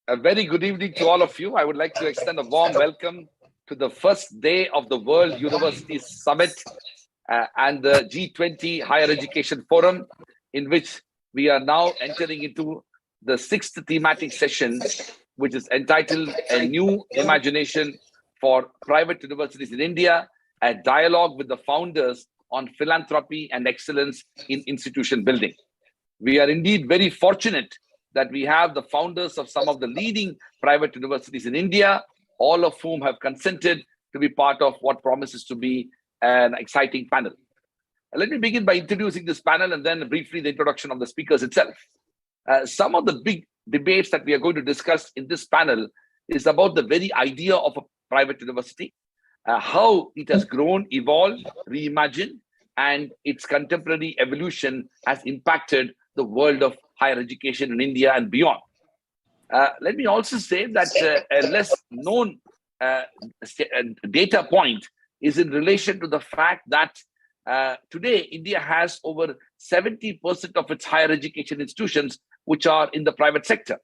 A very good evening to all of you. I would like to extend a warm welcome to the first day of the World University Summit and the G20 Higher Education Forum, in which we are now entering into the sixth thematic session, which is entitled A New Imagination for Private Universities in India, a dialogue with the founders on philanthropy and excellence in institution building. We are indeed very fortunate that we have the founders of some of the leading private universities in India, all of whom have consented to be part of what promises to be an exciting panel. Let me begin by introducing this panel and then briefly the introduction of the speakers itself. Some of the big debates that we are going to discuss in this panel is about the very idea of a private university, how it has grown, evolved, reimagined, and its contemporary evolution has impacted the world of higher education in India and beyond. Let me also say that a less known data point is in relation to the fact that today India has over 70% of its higher education institutions which are in the private sector.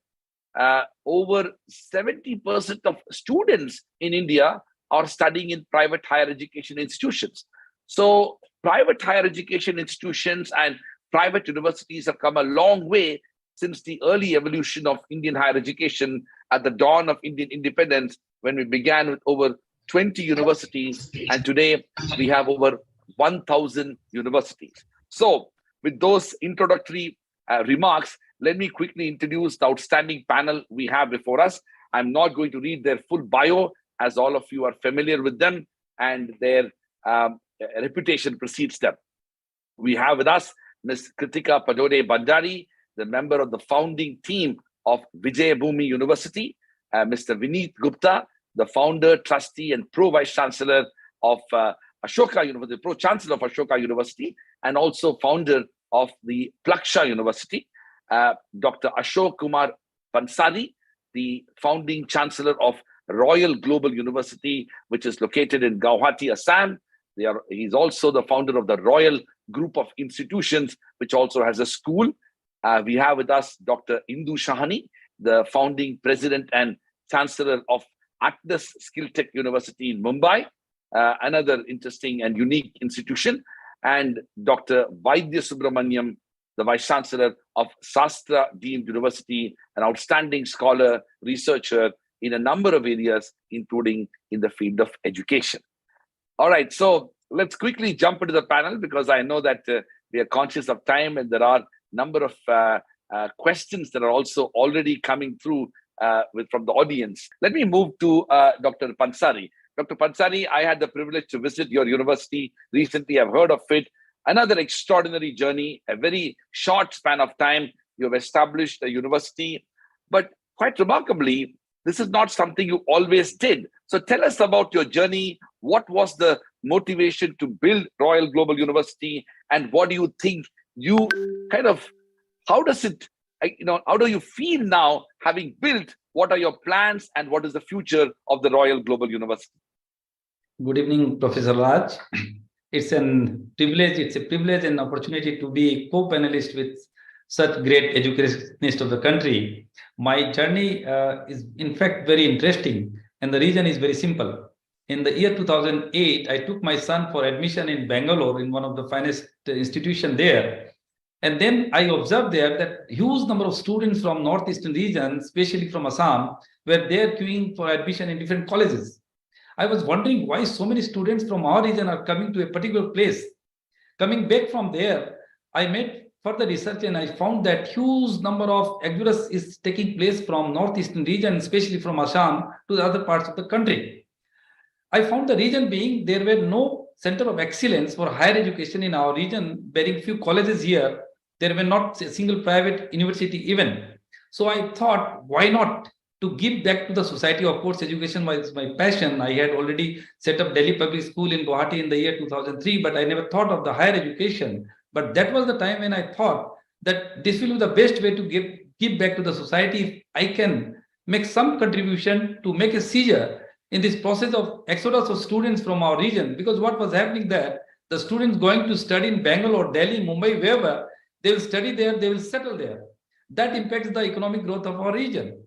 Over 70% of students in India are studying in private higher education institutions. So private higher education institutions and private universities have come a long way since the early evolution of Indian higher education at the dawn of Indian independence, when we began with over 20 universities, and today we have over 1,000 universities. So with those introductory remarks, let me quickly introduce the outstanding panel we have before us. I'm not going to read their full bio, as all of you are familiar with them, and their reputation precedes them. We have with us Ms. Kritika Padode Bandari, the member of the founding team of Vijayabhumi University, Mr. Vineet Gupta, the founder, trustee, and pro-vice chancellor of Ashoka University, pro-chancellor of Ashoka University, and also founder of the Plaksha University, Dr. Ashok Kumar Pansari, the founding chancellor of Royal Global University, which is located in Guwahati, Assam. He's also the founder of the Royal Group of Institutions, which also has a school. We have with us Dr. Indu Shahani, the founding president and chancellor of Atlas Skill Tech University in Mumbai, another interesting and unique institution, and Dr. Vaidya Subramaniam, the vice chancellor of Sastra Deemed University, an outstanding scholar, researcher in a number of areas, including in the field of education. All right, so let's quickly jump into the panel, because I know that we are conscious of time and there are a number of questions that are also already coming through from the audience. Let me move to Dr. Pansari. Dr. Pansari, I had the privilege to visit your university recently. I've heard of it. Another extraordinary journey, a very short span of time. You have established a university, but quite remarkably, this is not something you always did. So tell us about your journey. What was the motivation to build Royal Global University? And what do you think how does it, how do you feel now having built? What are your plans and what is the future of the Royal Global University? Good evening, Professor Raj. It's a privilege and opportunity to be co-panelist with such great educationists of the country. My journey is in fact very interesting, and the reason is very simple. In the year 2008, I took my son for admission in Bangalore, in one of the finest institutions there. And then I observed there that huge number of students from northeastern region, especially from Assam, were there queuing for admission in different colleges. I was wondering why so many students from our region are coming to a particular place. Coming back from there, I made further research and I found that huge number of exodus is taking place from northeastern region, especially from Assam to the other parts of the country. I found the reason being there were no center of excellence for higher education in our region, bearing few colleges here. There were not a single private university even. So I thought, why not to give back to the society? Of course, education was my passion. I had already set up Delhi Public School in Guwahati in the year 2003, but I never thought of the higher education. But that was the time when I thought that this will be the best way to give back to the society if I can make some contribution to make a seizure in this process of exodus of students from our region. Because what was happening there, the students going to study in Bangalore, Delhi, Mumbai, wherever, they will study there, they will settle there. That impacts the economic growth of our region.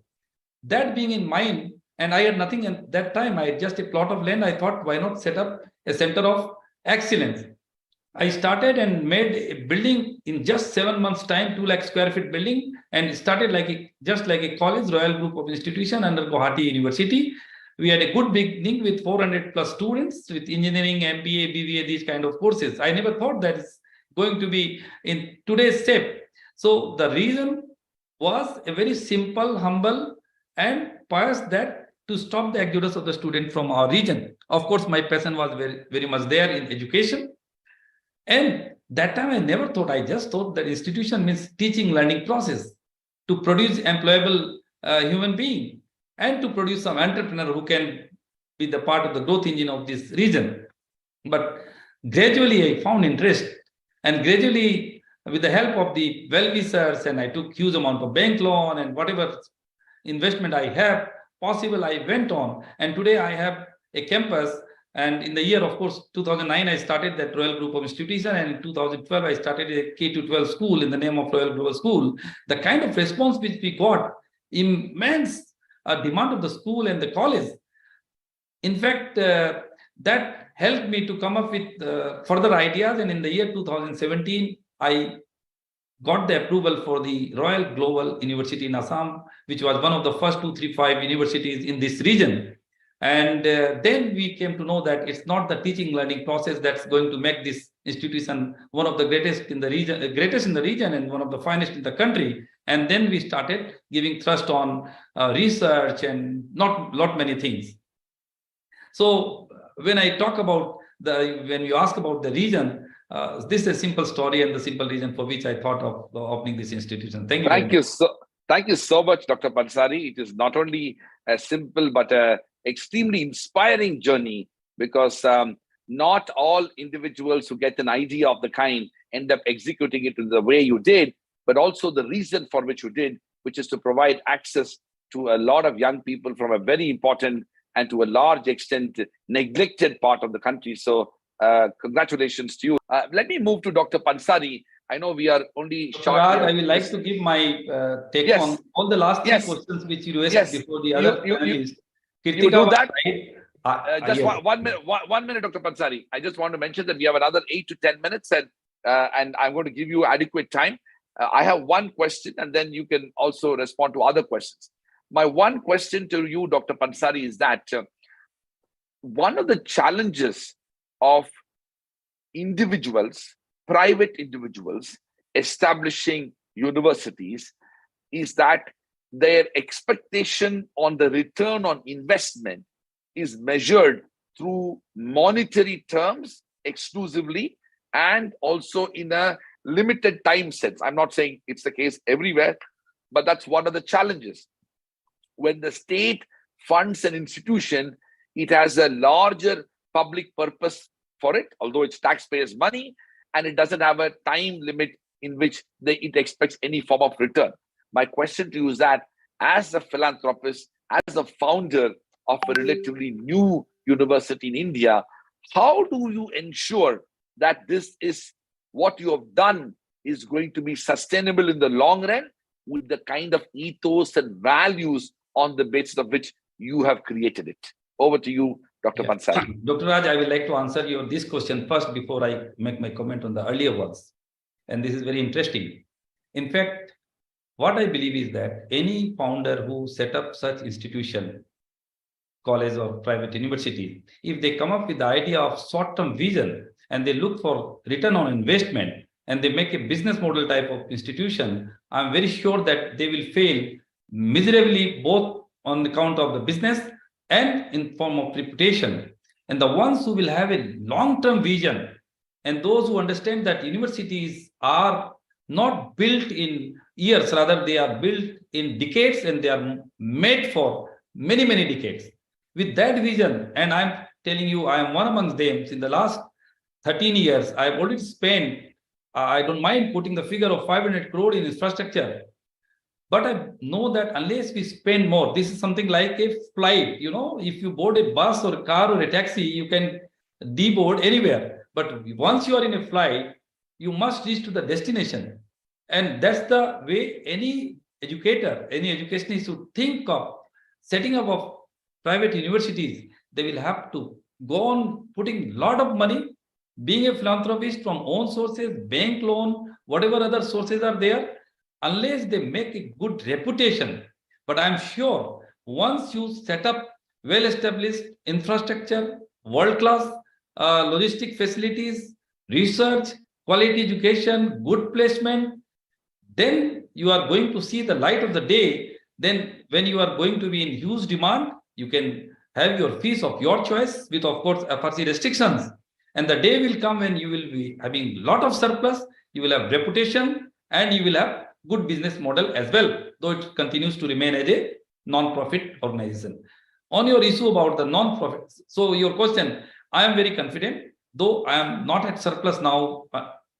that being in mind, and I had nothing at that time, I had just a plot of land. I thought, why not set up a center of excellence? I started and made a building in just 7 months' time, 2 lakh square feet building, and started just like a college, Royal Group of Institution under Guwahati University. We had a good beginning with 400 plus students with engineering, MBA, BBA, these kind of courses. I never thought that it's going to be in today's shape. So the reason was a very simple, humble, and pious, that to stop the exodus of the student from our region. Of course, my passion was very, very much there in education. And that time I never thought, I just thought that institution means teaching, learning process to produce employable human being and to produce some entrepreneur who can be the part of the growth engine of this region. But gradually I found interest, and gradually with the help of the well-wishers, and I took huge amount of bank loan and whatever investment I have possible, I went on. And today I have a campus. And in the year, of course, 2009, I started that Royal Group of Institution. And in 2012, I started a K-12 school in the name of Royal Global School. The kind of response which we got, immense demand of the school and the college. In fact, that helped me to come up with further ideas. And in the year 2017, I got the approval for the Royal Global University in Assam, which was one of the first 235 universities in this region. And then we came to know that it's not the teaching learning process that's going to make this institution one of the greatest in the region, and one of the finest in the country. And then we started giving thrust on research and not many things. So when I talk about when you ask about the region, this is a simple story and the simple reason for which I thought of opening this institution. Thank you. Thank you so much, Dr. Pansari. It is not only a simple but a extremely inspiring journey, because not all individuals who get an idea of the kind end up executing it in the way you did, but also the reason for which you did, which is to provide access to a lot of young people from a very important and to a large extent neglected part of the country. So congratulations to you. Let me move to Dr. Pansari. I know we are only short. Raj, I would like to give my take on all the last three questions which you asked before the other panelists. You do that? Just 1 minute, 1 minute, Dr. Pansari. I just want to mention that we have another 8 to 10 minutes, and I'm going to give you adequate time. I have one question, and then you can also respond to other questions. My one question to you, Dr. Pansari, is that one of the challenges of individuals, private individuals, establishing universities is that their expectation on the return on investment is measured through monetary terms exclusively, and also in a limited time sense. I'm not saying it's the case everywhere, but that's one of the challenges. When the state funds an institution, it has a larger public purpose for it, although it's taxpayers' money, and it doesn't have a time limit in which it expects any form of return. My question to you is that, as a philanthropist, as a founder of a relatively new university in India, how do you ensure that this is what you have done is going to be sustainable in the long run with the kind of ethos and values on the basis of which you have created it? Over to you, Dr. Pansari. Dr. Raj, I would like to answer this question first before I make my comment on the earlier ones. And this is very interesting. In fact, what I believe is that any founder who set up such institution, college or private university, if they come up with the idea of short-term vision and they look for return on investment and they make a business model type of institution, I'm very sure that they will fail miserably, both on account of the business and in form of reputation. And the ones who will have a long-term vision, and those who understand that universities are not built in years, rather they are built in decades, and they are made for many, many decades. With that vision, and I'm telling you, I am one amongst them. In the last 13 years, I've already spent, I don't mind putting the figure of 500 crore in infrastructure. But I know that unless we spend more, this is something like a flight. You know, if you board a bus or a car or a taxi, you can deboard anywhere. But once you are in a flight, you must reach to the destination. And that's the way any educator, any educationist should think of setting up of private universities, they will have to go on putting a lot of money, being a philanthropist from own sources, bank loan, whatever other sources are there, unless they make a good reputation. But I'm sure once you set up well-established infrastructure, world-class logistic facilities, research, quality education, good placement, then you are going to see the light of the day. Then when you are going to be in huge demand, you can have your fees of your choice with, of course, FRC restrictions. And the day will come when you will be having a lot of surplus, you will have reputation, and you will have good business model as well, though it continues to remain as a non-profit organization. On your issue about the non-profit, so your question, I am very confident, though I am not at surplus now,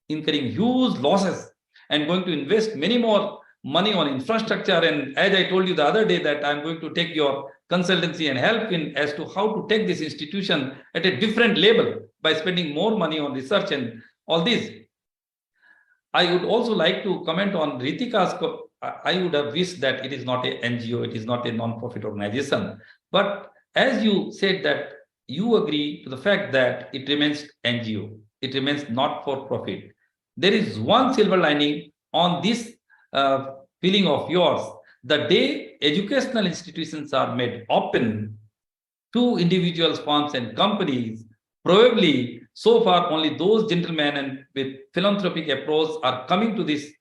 incurring huge losses and going to invest many more money on infrastructure. And as I told you the other day, that I'm going to take your consultancy and help in as to how to take this institution at a different level by spending more money on research and all this. I would also like to comment on Ritika's. I would have wished that it is not a NGO, it is not a non-profit organization. But as you said that you agree to the fact that it remains NGO, it remains not for profit. There is one silver lining on this feeling of yours. The day educational institutions are made open to individuals, firms, and companies, probably so far only those gentlemen and with philanthropic approach are coming to this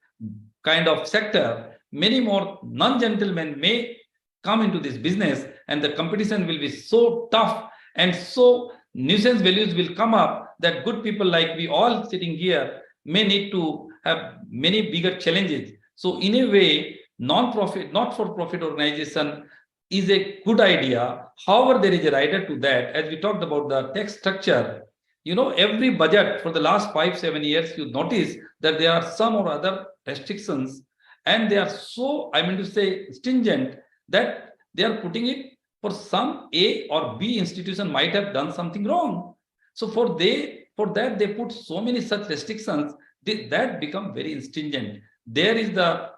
kind of sector. Many more non-gentlemen may come into this business, and the competition will be so tough, and so nuisance values will come up that good people like we all sitting here may need to have many bigger challenges. So in a way, non-profit, not-for-profit organization is a good idea. However, there is a rider to that. As we talked about the tax structure, every budget for the last 5-7 years, you notice that there are some or other restrictions, and they are so, I mean to say, stringent, that they are putting it for some A or B institution might have done something wrong. So for that they put so many such restrictions that become very stringent. There is the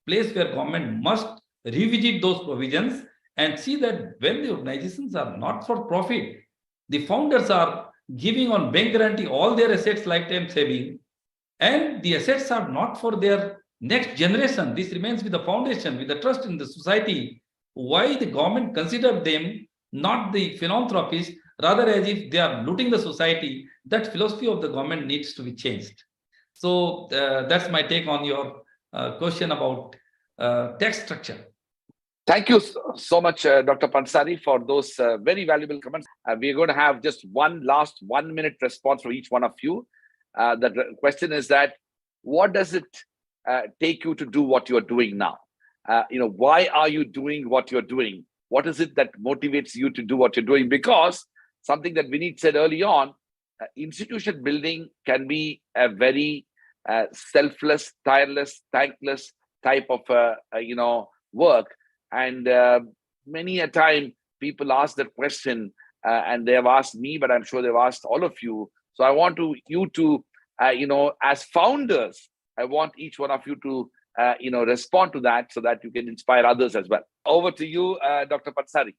place where government must revisit those provisions and see that when the organizations are not for profit, the founders are giving on bank guarantee all their assets lifetime saving, and the assets are not for their next generation. This remains with the foundation, with the trust in the society. Why the government consider them not the philanthropists, rather as if they are looting the society? That philosophy of the government needs to be changed. So that's my take on your question about tax structure. Thank you so much, Dr. Pansari, for those very valuable comments. We're going to have just one last 1-minute response for each one of you. The question is that, what does it take you to do what you're doing now? Why are you doing what you're doing? What is it that motivates you to do what you're doing? Because something that Vineet said early on, institution building can be a very selfless, tireless, thankless type of work. And many a time people ask that question, and they have asked me, but I'm sure they've asked all of you. So I want you to, as founders, I want each one of you to, respond to that so that you can inspire others as well. Over to you, Dr. Pansari.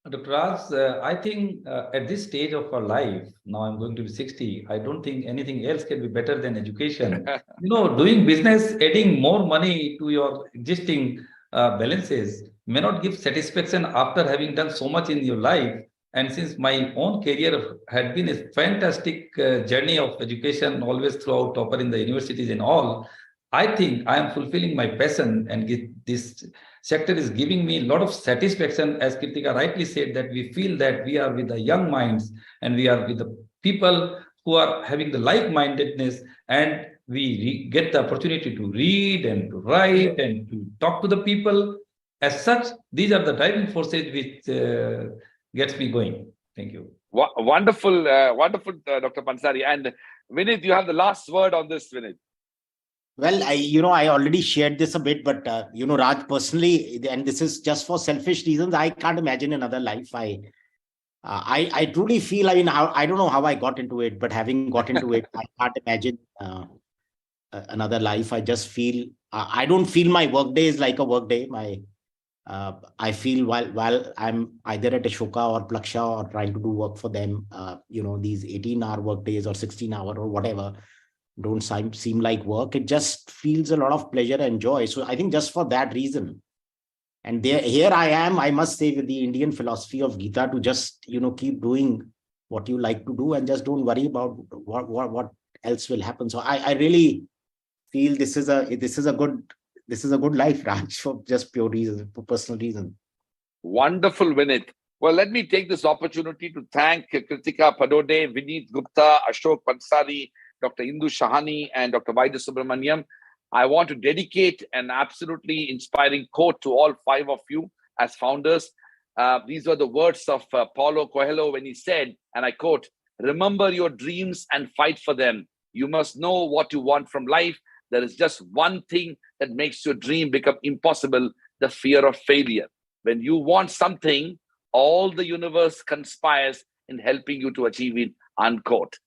Dr. Raj, I think at this stage of our life, now I'm going to be 60, I don't think anything else can be better than education. Doing business, adding more money to your existing balances may not give satisfaction after having done so much in your life. And since my own career had been a fantastic journey of education, always throughout topper in the universities and all, I think I am fulfilling my passion, and this sector is giving me a lot of satisfaction. As Kritika rightly said, that we feel that we are with the young minds and we are with the people who are having the like-mindedness, and we get the opportunity to read and to write and to talk to the people. As such, these are the driving forces which gets me going. Thank you. Wonderful, Dr. Pansari. And Vinit, you have the last word on this, Vinit. Well, I already shared this a bit, but, Raj, personally, and this is just for selfish reasons, I can't imagine another life. I truly feel, I don't know how I got into it, but having got into it, I can't imagine another life. I just feel, I don't feel my work day is like a work day. I feel while I'm either at Ashoka or Plaksha or trying to do work for them, these 18-hour work days or 16-hour or whatever don't seem like work. It just feels a lot of pleasure and joy. So I think just for that reason, and here I am, I must say, with the Indian philosophy of Gita, to just keep doing what you like to do and just don't worry about what else will happen. So I really feel this is a good life, Raj, for just pure reasons, for personal reasons. Wonderful, Vinit. Well, let me take this opportunity to thank Kritika Padode, Vineet Gupta, Ashok Pansari, Dr. Indu Shahani, and Dr. Vaidya Subramaniam. I want to dedicate an absolutely inspiring quote to all five of you as founders. These were the words of Paulo Coelho when he said, and I quote, "Remember your dreams and fight for them. You must know what you want from life. There is just one thing that makes your dream become impossible: the fear of failure. When you want something, all the universe conspires in helping you to achieve it," unquote.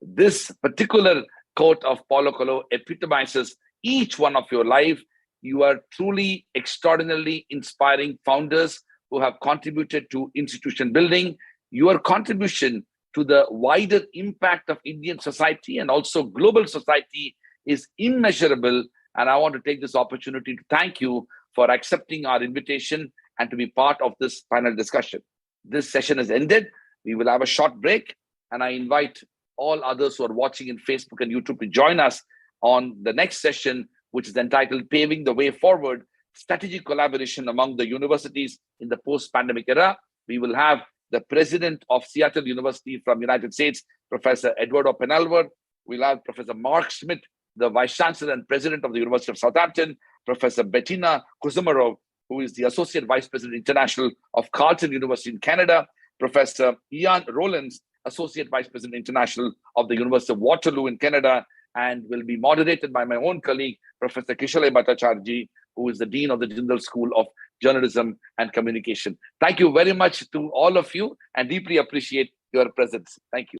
This particular quote of Paulo Coelho epitomizes each one of your life. You are truly extraordinarily inspiring founders who have contributed to institution building. Your contribution to the wider impact of Indian society and also global society is immeasurable. And I want to take this opportunity to thank you for accepting our invitation and to be part of this panel discussion. This session is ended. We will have a short break, and I invite all others who are watching in Facebook and YouTube to join us on the next session, which is entitled Paving the Way Forward, Strategic Collaboration Among the Universities in the Post-Pandemic Era. We will have the president of Seattle University from United States, Professor Eduardo Penalver. We'll have Professor Mark Schmidt, the Vice Chancellor and President of the University of Southampton, Professor Bettina Kuzumarov, who is the Associate Vice President International of Carleton University in Canada, Professor Ian Rowlands, Associate Vice President International of the University of Waterloo in Canada, and will be moderated by my own colleague, Professor Kishalay Bhattacharjee, who is the Dean of the Jindal School of Journalism and Communication. Thank you very much to all of you, and deeply appreciate your presence. Thank you.